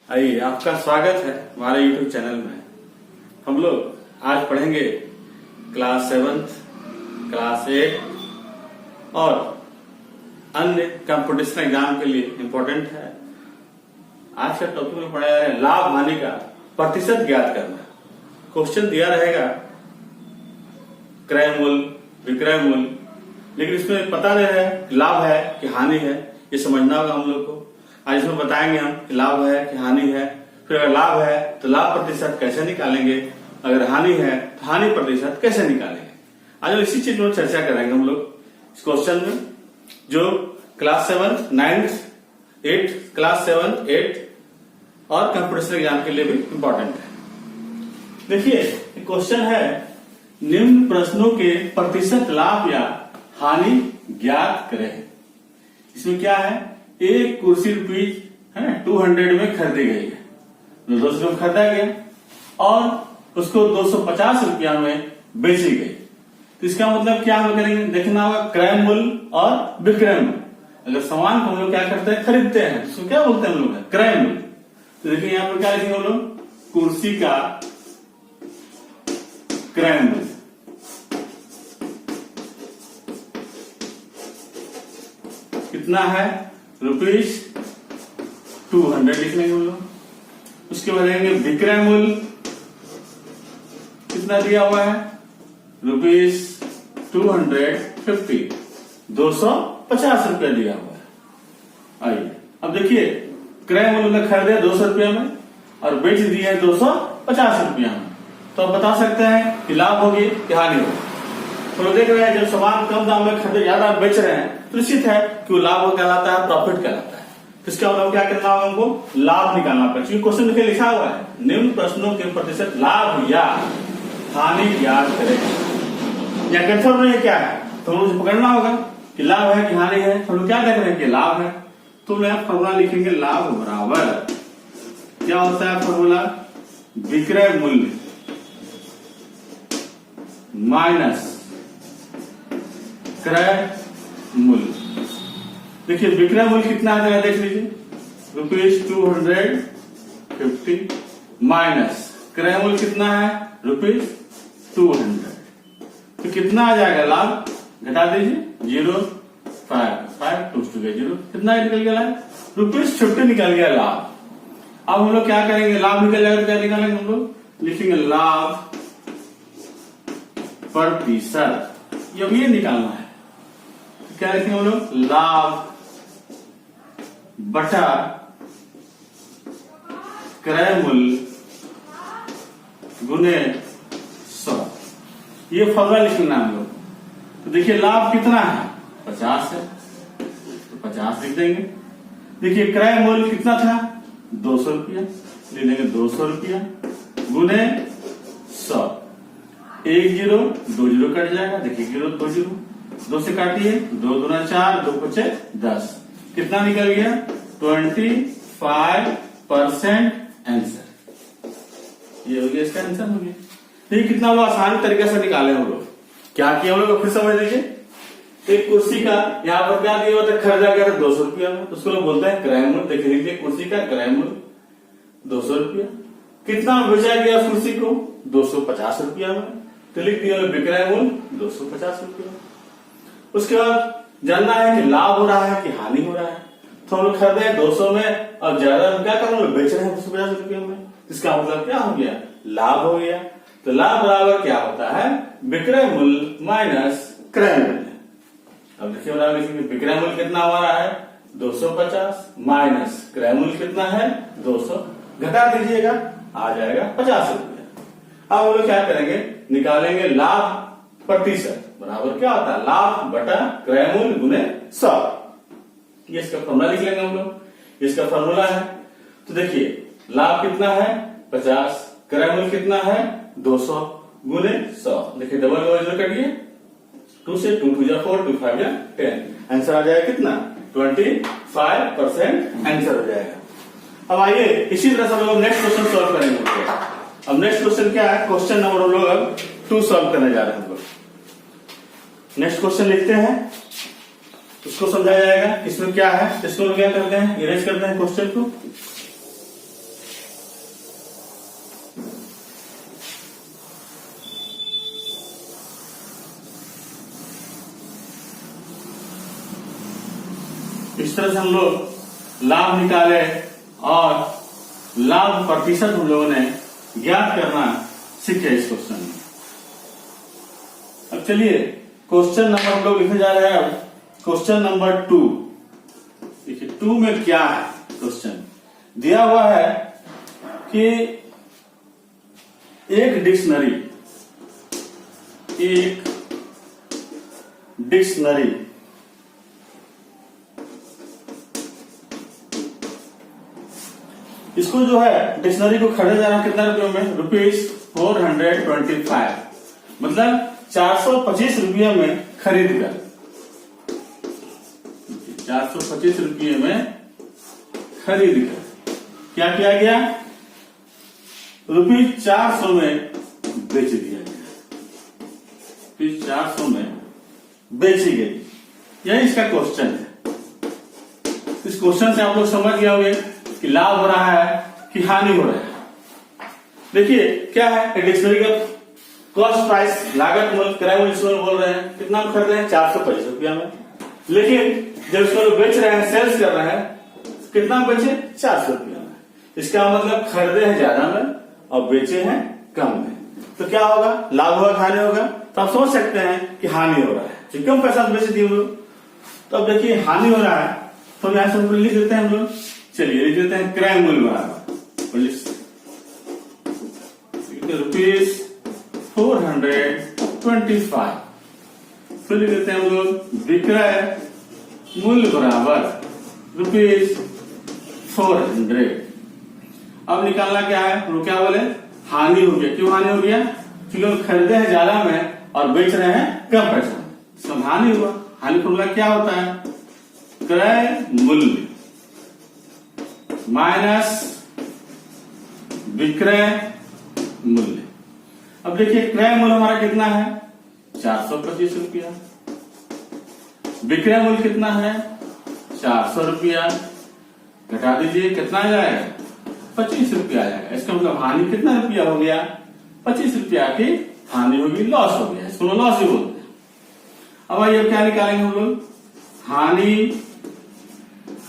आइए, आपका स्वागत है हमारे YouTube चैनल में। हम लोग आज पढ़ेंगे क्लास 7, क्लास 8 और अन्य कंपटीशन एग्जाम के लिए इम्पोर्टेंट है। आज का टॉपिक में पढ़ा जा रहा है लाभ हानि का प्रतिशत ज्ञात करना। क्वेश्चन दिया रहेगा क्रय मूल्य, विक्रय मूल्य, लेकिन इसमें पता नहीं है लाभ है कि हानि है, ये समझना होगा हम लोग को। आज इसमें बताएंगे हम कि लाभ है कि हानि है, फिर अगर लाभ है तो लाभ प्रतिशत कैसे निकालेंगे, अगर हानि है तो हानि प्रतिशत कैसे निकालेंगे। आज हम इसी चीज में चर्चा करेंगे हम लोग इस क्वेश्चन में, जो क्लास 7, 9, 8, क्लास 7, 8 और कंपटीशन एग्जाम के लिए भी इम्पोर्टेंट है। देखिए क्वेश्चन है निम्न प्रश्नों के प्रतिशत लाभ या हानि ज्ञात करें। इसमें क्या है, एक कुर्सी रुपीज है ना 200 में खरीदी गई है, 200 में खरीदा गया और उसको 250 रुपया में बेची गई। तो इसका मतलब क्या हम करेंगे, देखना होगा क्रय मूल्य और विक्रय मूल्य। अगर सामान को हम लोग क्या करते हैं, खरीदते हैं, तो उसको क्या बोलते हैं हम लोग, क्रय मूल्य। तो देखिए यहाँ पर क्या लिखेंगे हम लोग, कुर्सी का क्रय मूल्य कितना है, ₹200 लिख लेंगे हम लोग। उसके बाद देंगे विक्रय मूल्य कितना दिया हुआ है, ₹250, 250 रुपया दिया हुआ है। आइए अब देखिए, क्रय मूल्य में खरीदे 200 रुपया में और बेच दिए 250 रुपया में, तो आप बता सकते हैं कि लाभ होगी कि हानि होगी। तो देख रहे हैं जब सामान कम दाम में खरीदे ज्यादा बेच रहे हैं तो निश्चित है कि वो लाभ कहलाता है, प्रॉफिट कहलाता है। तो इसका मतलब क्या करना होगा, हमको लाभ निकालना पड़ेगा। क्योंकि क्वेश्चन में लिखा हुआ है निम्न प्रश्नों के प्रतिशत लाभ या हानि ज्ञात करें। या कंफर्म नहीं क्या है, तो हम लोग पकड़ना होगा कि लाभ है कि हानि है। तो हम लोग क्या देख रहे हैं कि लाभ है, तो यहाँ फॉर्मूला लिखेंगे लाभ बराबर क्या होता है, फॉर्मूला विक्रय मूल्य माइनस क्रय मूल्य। देखिए विक्रय मूल्य कितना आ जाएगा, देख लीजिए ₹250 माइनस क्रय मूल्य कितना है, ₹200। तो कितना आ जाएगा, लाभ घटा दीजिए 0.5 0 कितना निकल गया, ₹50 निकल गया लाभ। अब हम लोग क्या करेंगे, लाभ निकल जाएगा तो क्या निकालेंगे, हम लोग लिखेंगे लाभ प्रतिशत, ये निकालना है। क्या लिखेंगे हम लोग, लाभ बटा क्रय मूल्य गुने 100, ये फॉर्मूला लिखना हम लोग। तो देखिए लाभ कितना है, 50 है, तो 50 लिख देंगे। देखिए क्रय मूल्य कितना था, 200 रुपया, लिख देंगे 200 रुपया गुने 100। 1 0 2 0 कट जाएगा, देखिए 0 2 0 2 से काटिए, 2 दूना 4, 2 पचे 10, कितना निकल गया, 25% आंसर। ये हो गया इसका आंसर हो गया। ये कितना लोग आसान तरीके से निकाले हम लोग। क्या किया हम लोग, फिर समझ लीजिए। एक कुर्सी का यहाँ पर क्या दिया होता है, खरीदा गया 200 रुपया में, उसको लोग बोलते हैं क्रय मूल्य। देख लीजिए कुर्सी का क्रय मूल्य 200 रुपया, कितना बेचा गया कुर्सी को, 250 रुपया में, तो लिख दिया विक्रय मूल्य 250 रुपया। उसके बाद जानना है कि लाभ हो रहा है कि हानि हो रहा है। तो हम लोग खरीदे 200 में और ज्यादा क्या कर रहे हैं, बेच रहे हैं 250 रुपया में। इसका मतलब क्या हो गया, लाभ हो गया। तो लाभ बराबर क्या होता है, विक्रय मूल्य माइनस क्रय मूल्य। अब देखिए बराबर लिखेंगे, विक्रय मूल्य कितना हमारा है 250 माइनस क्रय मूल्य कितना है 200, घटा दीजिएगा आ जाएगा 50 रुपया। अब हम लोग क्या करेंगे, निकालेंगे लाभ प्रतिशत बराबर क्या होता है, लाभ बटा क्रय मूल्य गुने 100। ये इसका फॉर्मूला लिख लेंगे हम लोग, इसका फॉर्मूला है। तो देखिए लाभ कितना है 50, क्रय मूल्य कितना है 200 गुने 100। देखिए डबल डबल कटिए, 2 से 2 2 जा 4, 2 5 जा 10, आंसर आ जाएगा कितना, 25% आंसर हो जाएगा। अब आइए इसी तरह से हम लोग नेक्स्ट क्वेश्चन सॉल्व करेंगे। अब नेक्स्ट क्वेश्चन क्या है, क्वेश्चन नंबर हम लोग अब 2 सॉल्व करने जा रहे हैं हम लोग। नेक्स्ट क्वेश्चन लिखते हैं, उसको समझाया जाएगा इसमें क्या है। इसको क्या करते हैं, इरेज करते हैं क्वेश्चन को। तरह से हम लोग लाभ निकाले और लाभ प्रतिशत हम लोगों ने ज्ञात करना सीखे इस क्वेश्चन में। अब चलिए क्वेश्चन नंबर हम लोग लिखने जा रहे हैं। Question number 2। देखिए 2 में क्या है। क्वेश्चन दिया हुआ है कि एक डिक्शनरी इसको जो है डिक्शनरी को खरीदा जाना कितना रुपयों में, ₹425, मतलब 425 रुपये में खरीद कर, 425 रुपये में खरीद कर क्या किया गया, ₹400 में बेच दिया गया, ₹400 में बेची गई। यही इसका क्वेश्चन है। इस क्वेश्चन से आप लोग समझ गए होंगे कि लाभ हो रहा है कि हानि हो रहा है। देखिए क्या है, डिक्शनरी का कॉस्ट प्राइस, लागत मूल्य, किराया मूल्य इसमें बोल रहे हैं कितना खरीद रहे हैं, 425 रुपया में। लेकिन जब इसको लोग बेच रहे हैं, सेल्स कर रहे हैं, कितना बेचे, 400 रुपया में। इसका मतलब खरीदे हैं ज्यादा में और बेचे हैं कम में। तो क्या होगा, लाभ होगा, हानि होगा। तो आप सोच सकते हैं कि हानि हो रहा है, जो कम पैसा बेच दिए लोग। तो अब देखिए हानि हो रहा है, तो यहां से लिख देते हैं हम लोग। चलिए लिख देते हैं क्रय मूल्य बराबर ₹425। फिर लिख देते हैं हम लोग विक्रय मूल्य बराबर ₹400। अब निकालना क्या है, वो क्या बोले, हानि हो गया। क्यों हानि हो गया, क्योंकि लोग खरीदे हैं ज्यादा में और बेच रहे हैं कम पैसा में, इसमें हानि हुआ। हानि फॉर्मूला क्या होता है, क्रय मूल्य माइनस विक्रय मूल्य। अब देखिए क्रय मूल्य हमारा कितना है, 425 रुपया। विक्रय मूल्य कितना है, 400 रुपया। घटा दीजिए, कितना आ जाएगा, 25 रुपया आ जाएगा। इसका मतलब हानि कितना रुपया हो गया, 25 रुपया की हानि होगी, लॉस हो गया। इसको लॉस ही बोलते हैं। अब आइए क्या निकालेंगे हम लोग, हानि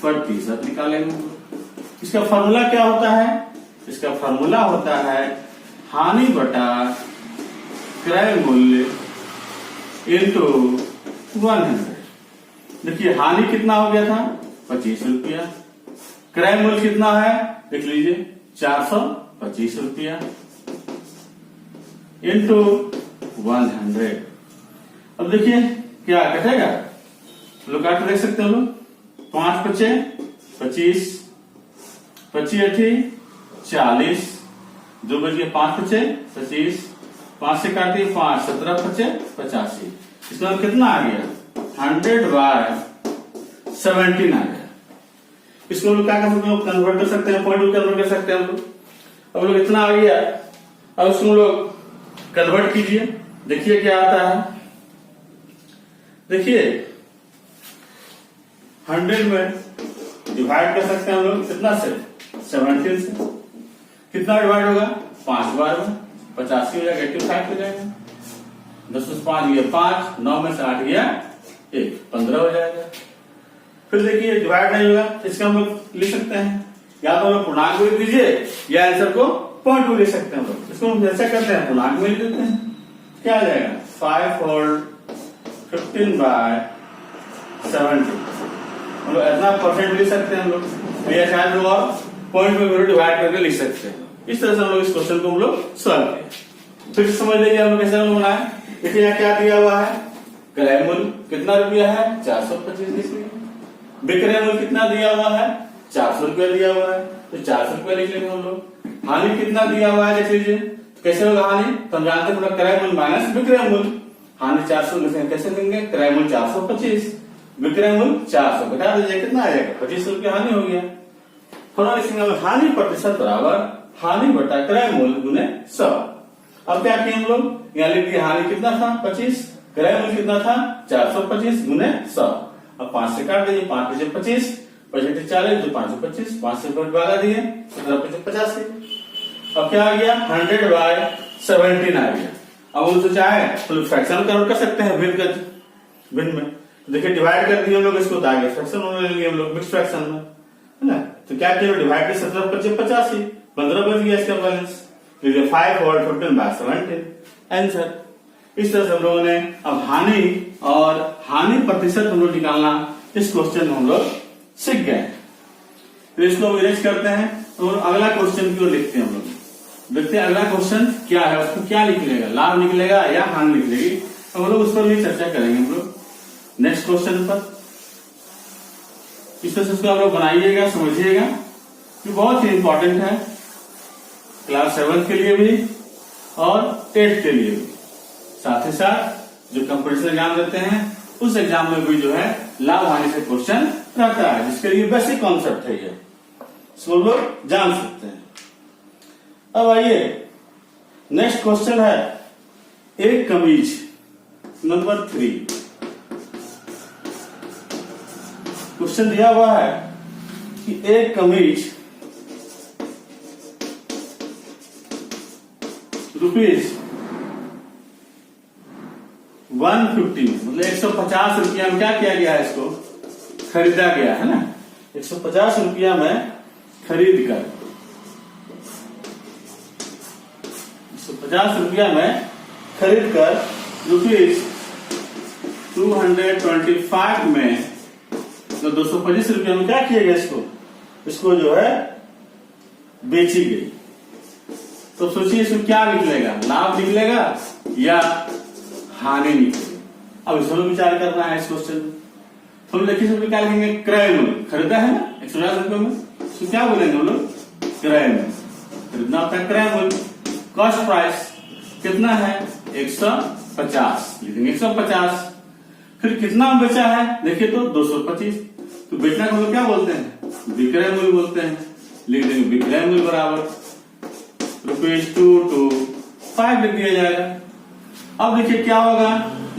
प्रतिशत निकालेंगे हम लोग। इसका फॉर्मूला क्या होता है, इसका फॉर्मूला होता है हानि बटा क्रय मूल्य इंटू 100। देखिए हानि कितना हो गया था, 25 रुपया। क्रय मूल्य कितना है, देख लीजिए 425 रुपया इंटू 100। अब देखिए क्या कटेगा, लोग काट देख सकते हो लोग। 5 बचे 25, 25 अठी 40, 2 बच गए 5 बचे 25, 5 से काटिए 5, 17 बचे 85। इसका कितना आ गया, 100/17 आ गया। इसको लोग क्या कर सकते हैं, कन्वर्ट कर सकते हैं, पॉइंट कन्वर्ट कर सकते हैं हम लोग। अब लोग इतना आ गया, अब उसको लोग कन्वर्ट कीजिए, देखिए क्या आता है। देखिए 100 में डिवाइड कर सकते हैं हम लोग कितना से, 17 से। कितना डिवाइड होगा, 5 बार में 85 हो जाएगा, 85 हो जाएगा। 10 में 5 गया 5, 9 में से 8 गया 1, 15 हो जाएगा। फिर देखिए डिवाइड नहीं होगा, इसका हम लोग लिख सकते हैं, या तो हम लोग पूर्णांक में लिख दीजिए या आंसर को पॉइंट में लिख सकते हैं हम लोग। इसको हम जैसा करते हैं, पूर्णांक में लिख देते हैं, क्या आ जाएगा 5/15/70। हम लोग इतना परसेंट लिख सकते हैं हम लोग, या शायद लोग और पॉइंट में डिवाइड करके लिख सकते हैं। इस तरह से हम लोग इस क्वेश्चन को हम लोग सॉल्व किए। फिर समझ लीजिए हम लोग कैसे हम लोग बनाए। देखिए यहाँ क्या दिया हुआ है, क्रय मूल्य कितना रुपया है, 425। विक्रय मूल्य कितना दिया हुआ है, 400 रुपया दिया हुआ है, तो 400 रुपया लिख लेंगे हम लोग। हानि कितना दिया हुआ है देख लीजिए, कैसे होगा हानि, तो हम जानते हैं क्रय मूल्य माइनस विक्रय मूल्य। हानि 400 लिखेंगे, कैसे लेंगे, क्रय मूल्य 425, विक्रय मूल्य 400, घटा दीजिए कितना आ जाएगा, 25 रुपया हानि हो गया। थोड़ा लिखेंगे हानि प्रतिशत बराबर हानि बटा क्रय मूल्य गुने 100। अब क्या किए हम लोग, यहाँ लिख दिया हानि कितना था 25, क्रय मूल्य कितना था 425 गुने 100। अब 5 से काट दीजिए, 5 बचे 25, 25 40, 2 5 25, 5 से भागा दिए 17 बचे 85। अब क्या आ गया, 100/17 आ गया। अब हम तो चाहे तो फ्रैक्शन कन्वर्ट कर सकते हैं भिन्न में, देखिए डिवाइड कर दिए हम लोग इसको, तो आगे फ्रैक्शन होने लगे हम लोग मिक्स फ्रैक्शन में, है ना। तो क्या किया, डिवाइड 17 × 25 85, 15 बच गया इसका बैलेंस। 5 और 15/17 आंसर। इस तरह से हम लोगों ने अब हानि प्रतिशत हम लोग निकालना इस क्वेश्चन में हम लोग सीख गए। तो इसको इरेज करते हैं और अगला क्वेश्चन की ओर लिखते हैं हम लोग। देखते हैं अगला क्वेश्चन क्या है, उसको क्या निकलेगा, लाभ निकलेगा या हानि निकलेगी, तो हम लोग उस पर भी चर्चा करेंगे हम लोग नेक्स्ट क्वेश्चन पर। इस तरह से उसको आप लोग बनाइएगा, समझिएगा, ये बहुत ही इंपॉर्टेंट है क्लास 7 के लिए भी और 8 के लिए भी। साथ ही साथ जो कंपटीशन एग्जाम देते हैं उस एग्जाम में भी जो है लाभ हानि से क्वेश्चन रहता है, जिसके लिए बेसिक कॉन्सेप्ट है ये, इसको लोग जान सकते हैं। अब आइए नेक्स्ट क्वेश्चन है एक कमीज नंबर 3। क्वेश्चन दिया हुआ है कि एक कमीज ₹150 मतलब 150 रुपया में क्या किया गया है, इसको खरीदा गया है ना। 150 रुपया में खरीद कर 150 रुपया में खरीद कर ₹225 में, तो 225 रुपया में क्या किया गया, इसको जो है बेची गई। तो सोचिए इसमें क्या निकलेगा, लाभ निकलेगा या हानि निकलेगी। अब इसमें विचार करना है इस क्वेश्चन में। हम लिखिए क्या लिखेंगे, क्रय मूल्य, खरीदा है ना 150 रुपये में, इसको क्या बोलेंगे हम लोग, क्रय मूल्य। खरीदना होता है क्रय मूल्य। कॉस्ट प्राइस कितना है, 150, लिखेंगे 150। फिर कितना बेचा है, देखिए तो 225, तो बेचना को लोग क्या बोलते हैं, विक्रय मूल्य बोलते हैं। लिख देंगे विक्रय मूल्य बराबर ₹225 लिख दिया जाएगा। अब देखिए क्या होगा,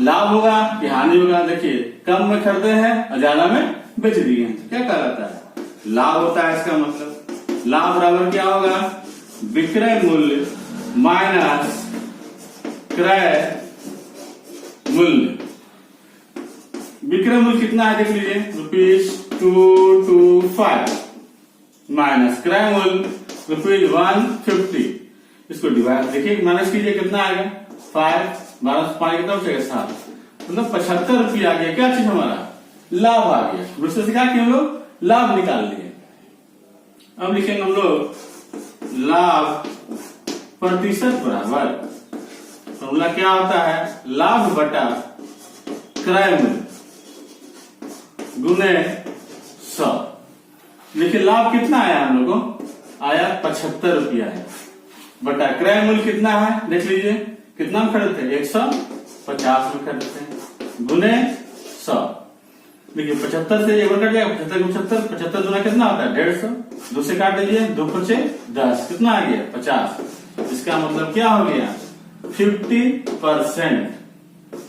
लाभ होगा कि हानि होगा। देखिए कम में खरीदे हैं और ज्यादा में बेच दिए हैं, क्या कहलाता है, लाभ होता है। इसका मतलब लाभ बराबर क्या होगा, विक्रय मूल्य माइनस क्रय मूल्य। विक्रय मूल्य कितना है देख लीजिए, ₹225 माइनस क्रय मूल्य ₹150। इसको डिवाइड देखिए माइनस कीजिए, कितना आएगा, 5 12 5 कितना बचेगा, 7, मतलब 75 रुपया आ गया। क्या चीज हमारा, लाभ आ गया। दूसरे से क्या किया हम लोग, लाभ निकाल लिए। अब लिखेंगे हम लोग लाभ प्रतिशत बराबर, फॉर्मूला क्या होता है, लाभ बटा क्रय मूल्य गुने 100। देखिए लाभ कितना आया हम लोगों को, आया 75 रुपया है, बटा क्रय मूल्य कितना है देख लीजिए, कितना में खरीदते हैं, 150 में खरीदते हैं, गुने 100। देखिए 75 से एक बार कट जाएगा, 75 75 दूना कितना होता है, 150। 2 से काट दीजिए, 2 × 5 10, कितना आ गया, 50। इसका मतलब क्या हो गया, 50%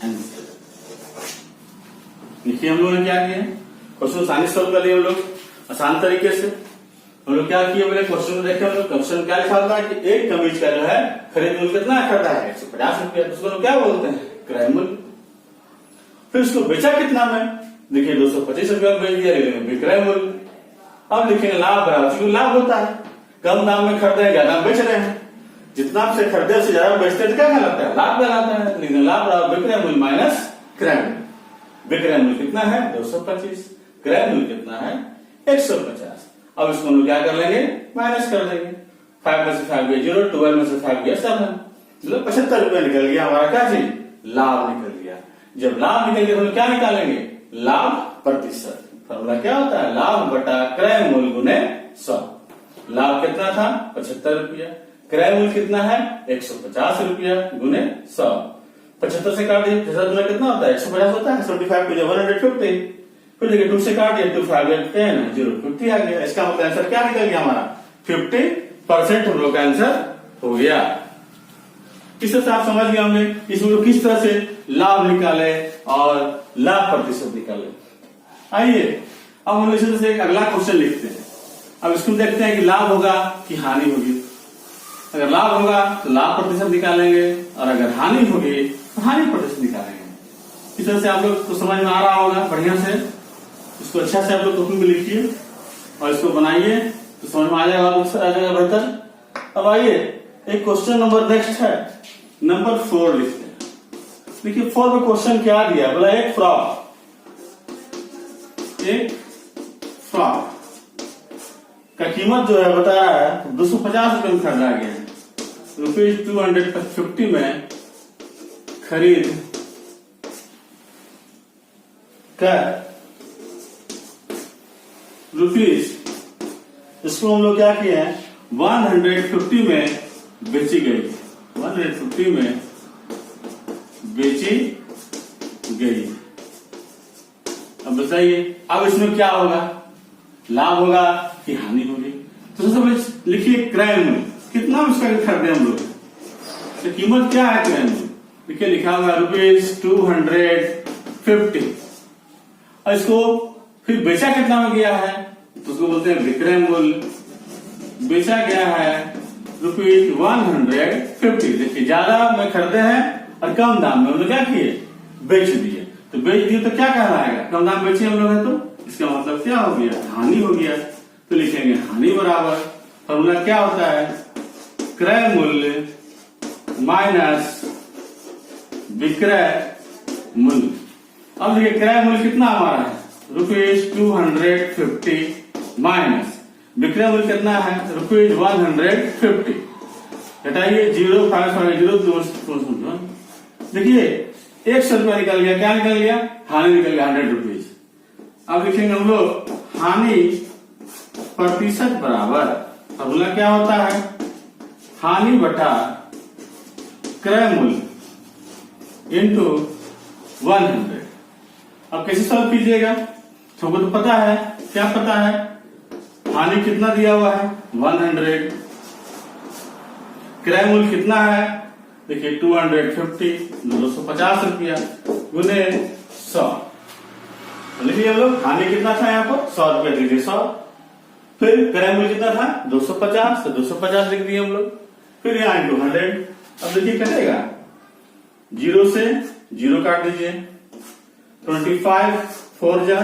आंसर। देखिए हम लोगों ने क्या किया, क्वेश्चन आसानी से सॉल्व कर लिया हम लोग आसान तरीके से। हम लोग क्या किए, बोले क्वेश्चन में देखे हम लोग, क्वेश्चन क्या लिखा होता है कि एक कमीज का जो है खरीद मूल्य कितना खरीदा है, 150 रुपया, उसको क्या बोलते हैं, क्रय मूल्य। फिर उसको बेचा कितना में, देखिए 225 रुपया बेच दिया, विक्रय मूल्य। अब लिखेंगे लाभ बराबर, क्योंकि लाभ होता है, कम दाम में खरीदे हैं, ज्यादा बेच रहे हैं, जितना आपसे खरीदे उससे ज्यादा बेचते तो क्या कहलाता है, लाभ कहलाता है। लेकिन लाभ बराबर विक्रय मूल्य माइनस क्रय मूल्य। विक्रय मूल्य कितना है, 225, क्रय मूल्य कितना है, 150। अब इसको हम लोग क्या कर लेंगे, माइनस कर देंगे। 5 में से 5 गया 0, 12 में से 5 गया 7, मतलब 75 रुपया निकल गया हमारा, क्या चीज, लाभ निकल गया। जब लाभ निकल गया तो हम क्या निकालेंगे, लाभ प्रतिशत। फॉर्मूला क्या होता है, लाभ बटा क्रय मूल्य गुने 100। लाभ कितना था, 75 रुपया, क्रय मूल्य कितना है, 150 रुपया गुने 100। 75 से काट दीजिए, 75 कितना होता है, 150 होता है, 75 को 150। फिर देखिए 2 से काट दिया, 2 5 10 0 50 आ गया। इसका मतलब आंसर क्या निकल गया हमारा, 50% हम लोग का आंसर हो गया। इस तरह से आप समझ गए हमने इसमें लोग किस तरह से लाभ निकाले और लाभ प्रतिशत निकाले। आइए अब हम लोग इस तरह से एक अगला क्वेश्चन लिखते हैं। अब इसको देखते हैं कि लाभ होगा कि हानि होगी। अगर लाभ होगा तो लाभ प्रतिशत निकालेंगे और अगर हानि होगी तो हानि प्रतिशत निकालेंगे। इस तरह से आप लोग को समझ में आ रहा होगा बढ़िया से। इसको अच्छा से आप लोग कॉपी में लिखिए और इसको बनाइए तो समझ में आ जाएगा, आ जाएगा बेहतर। अब आइए एक क्वेश्चन नंबर नेक्स्ट है, नंबर 4 लिखते हैं। देखिए 4 में क्वेश्चन क्या दिया, बोला एक फ्रॉक का कीमत जो है बताया है 250 रुपए में खरीदा गया है, ₹250 में खरीद कर रुपीज, इसको हम लोग क्या किए हैं 150 में बेची गई, 150 में बेची गई। अब बताइए अब इसमें क्या होगा, लाभ होगा कि हानि होगी। तो सबसे पहले लिखिए क्रय मूल्य, कितना उसका खरीदे हम लोग, तो कीमत क्या है क्रय मूल्य, देखिए लिखा हुआ ₹250 और इसको फिर बेचा कितना में गया है तो उसको बोलते हैं विक्रय मूल्य। बेचा गया है ₹150। देखिए ज्यादा में खरीदे हैं और कम दाम में हम लोग क्या किए बेच दिए, तो बेच दिए तो क्या कहलाएगा, कम दाम बेचे हम लोग है तो इसका मतलब क्या हो गया, हानि हो गया। तो लिखेंगे हानि बराबर फॉर्मूला क्या होता है, क्रय मूल्य माइनस विक्रय मूल्य। अब देखिए क्रय मूल्य कितना हमारा है ₹250 माइनस विक्रय मूल्य कितना है ₹150। घटाइए 0 देखिए 100 रुपया निकल गया, क्या निकल गया, हानि निकल गया ₹100। अब लिखेंगे हम लोग हानि प्रतिशत बराबर फॉर्मूला क्या होता है, हानि बटा क्रय मूल्य इंटू 100। अब कैसे सॉल्व कीजिएगा, सबको तो पता है, क्या पता है, हानि कितना दिया हुआ है 100, क्रय मूल्य कितना है देखिए 250, 250 रुपया गुने 100। लिखिए हम लोग हानि कितना था यहाँ पर 100 रुपया, दीजिए 100, फिर क्रय मूल्य कितना था 250, तो 250 लिख दिए हम लोग, फिर यहाँ इंटू 100। अब देखिए कटेगा, 0 से 0 काट दीजिए, 25 4 जा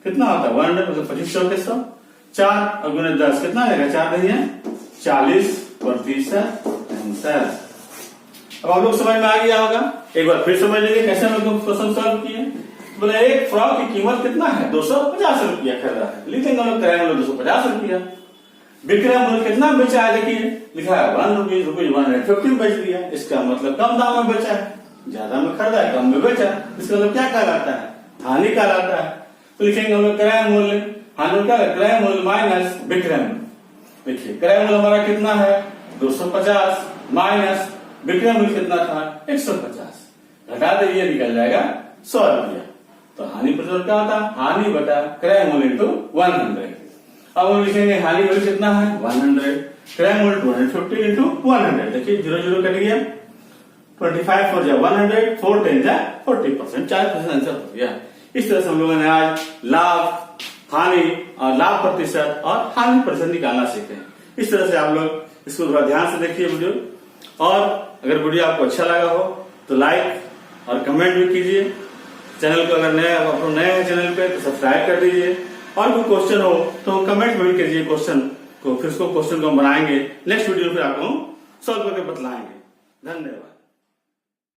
कितना होता है 100, मतलब 2500 के 100, 4 और गुने 10 कितना आएगा, 4 नहीं है 40% आंसर। अब आप लोग समझ में आ गया होगा, एक बार फिर समझ लीजिए कैसे हम लोग क्वेश्चन सॉल्व किए। बोले एक फ्रॉक की कीमत कितना है 250 रुपया खरीदा है, लिखेंगे हम लोग क्रय मूल्य 250 रुपया, विक्रय मूल्य कितना बेचा है देखिए लिखा है ₹150 बेच दिया, इसका मतलब कम दाम में बेचा है, ज्यादा में खरीदा है कम में बेचा, इसका मतलब क्या कहलाता है, हानि कहलाता है। तो लिखेंगे हम लोग क्रय मूल्य, हानि क्या है क्रय मूल्य माइनस विक्रय मूल्य। देखिए क्रय मूल्य हमारा कितना है 250 माइनस विक्रय मूल्य कितना था 150, घटा दीजिए निकल जाएगा 100 रुपया। तो हानि प्रतिशत क्या होता है, हानि बटा क्रय मूल्य इंटू 100। अब हम लिखेंगे हानि मूल्य कितना है 100, क्रय मूल्य 250 इंटू 100। देखिए 0 0 कट गया, 25 4 जा 100, 4 10 जा 40%, 4% आंसर हो गया। इस तरह से हम लोगों ने आज लाभ, हानि और लाभ प्रतिशत और हानि प्रतिशत निकालना सीखे। इस तरह से आप लोग इसको थोड़ा ध्यान से देखिए वीडियो, और अगर वीडियो आपको अच्छा लगा हो तो लाइक और कमेंट भी कीजिए। चैनल को अगर नए आप नए हैं चैनल पे तो सब्सक्राइब कर दीजिए, और कोई क्वेश्चन हो तो कमेंट में भी कीजिए क्वेश्चन को, फिर उसको क्वेश्चन को हम बनाएंगे नेक्स्ट वीडियो, फिर आपको सॉल्व करके बतलाएंगे। धन्यवाद।